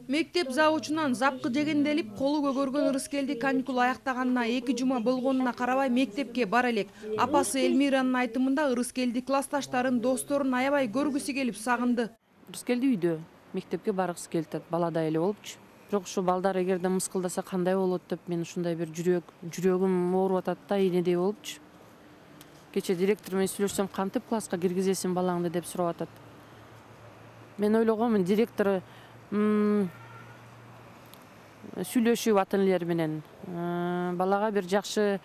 Мектеп завучунан запкы жегенделип, колу көгөргөн ырыскелди каникул аяктаганына 2 жума болгонуна карабай мектепке бара элек. Апасы Элмиранын айтымында ырыскелди классташтарын, досторун аябай көргүсү келип сагынды. Ырыскелди үйдө, мектепке баргысы келип атат, балада эле болупчу. Бирок ушу балдар эгерде мыскылдаса кандай болот деп мен ушундай бир жүрөгүм ооруп атат да, ийнедей болупчу. Кече директор менен сүйлөшсөм, кантип класска киргизесиң балаңды деп сурап атат. Мен ойлогонмун, директор сүйлөшүп атын элер менен балага бир жакшы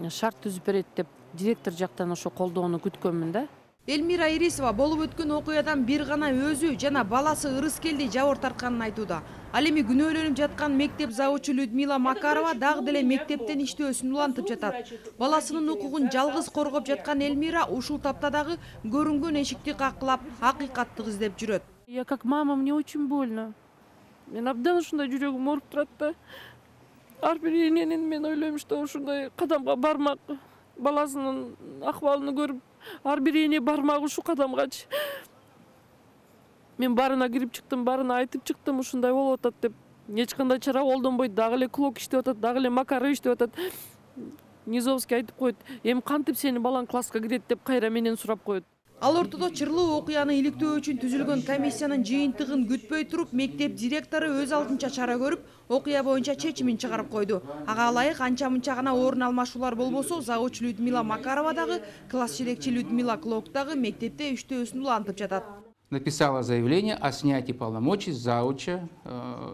шарт түзүп берет деп директор жактан ошо колдоону күткөнмүн да. Элмира Ирисова болуп өткөн окуядан бир гана өзү жана баласы ырыскелди жабыр тартканын айтууда. Ал эми күнөөлөнүп жаткан мектеп завучу Людмила Макарова дагы деле мектептен иштөөсүн улантып жатат. Баласынын укугун жалгыз коргоп жаткан Элмира ушул тапта дагы көрүнгөн эшикти каклап, акыйкатты издеп жүрөт. Я как мама, мне очень больно. Мен абдан ушундай жүрөгүм ооруп турат да. Ар бир эненин мен ойлойм, что ушундай кадамга бармак, баласынын акыбалын көрүп, ар бир эне бармак ушу кадамгачы. Мен барына кирип чыктым, барына айтып чыктым, ушундай болуп атат деп. Эч кандай чара колдонбойт, дагы эле клок иштеп атат, дагы эле Макаров иштеп атат. Низовский айтып коет, эми кантип сенин балаң класска кирет деп кайра менен сурап коет. Ал ортодо чырлуу окуяны иликтөө үчүн түзүлгөн комиссиянын жыйынтыгын күтпөй туруп, мектеп директору өз алдынча чара көрүп, окуя боюнча чечимин чыгарып койду. Ага ылайык анча-мынча гана орун алмашуулар болбосо, завуч Людмила Макарова дагы, класс жетекчи Людмила Клок дагы мектепте иштөөсүн улантып жатат. Написала заявление о снятии полномочий завуча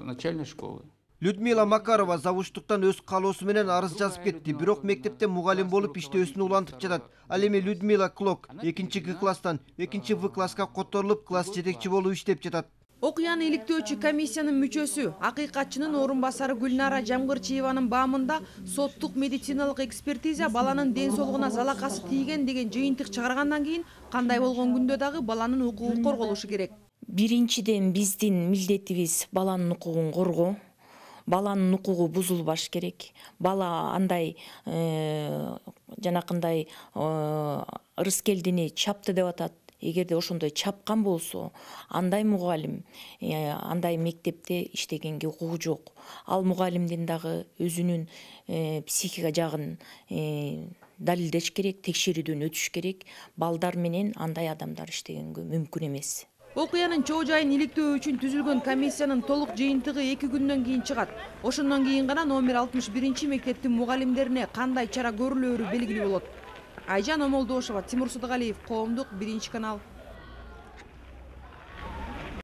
начальной школы. Людмила Макарова завуштуктан өз каалоосу менен арыз жазып кетти, бирок мектепте мугалим болуп иштөөсүн улантып жатат. Ал эми Людмила Клок 2-Г класстан 2-В класска которулуп, класс жетекчи болуп иштеп жатат. Окуяны иликтөөчү комиссиянын мүчөсү, акыйкатчынын орун басары Гүлнара Жамгырчиеванын баамында соттук медициналык экспертиза баланын ден соолугуна залакасы тийген деген жыйынтык чыгаргандан кийин кандай болгон күндө дагы баланын укугу корголушу керек. Биринчиден биздин милдетибиз баланын укугун коргоо. Баланын укугу бузулбаш керек. Бала андай жанакындай ырыскелдини чапты деп атат. Эгерде ошондой чапкан болсо, андай мугалим, андай мектепте иштегенге укугу жок. Ал мугалимдин дагы өзүнүн психика жагын далилдеш керек, текшерүүдөн өтүш керек. Балдар менен андай адамдар иштегенге мүмкүн эмес. Окуянын чоо жайын иликтөө үчүн түзүлгөн комиссиянын толук жыйынтыгы 2 күндөн кийин чыгат. Ошондон кийин гана номер 61 мектептин мугалимдерине кандай чара көрүлөөрү белгилүү болот. Айжан Омолдошова, Тимур Судогалиев, Коомдук, 1 канал.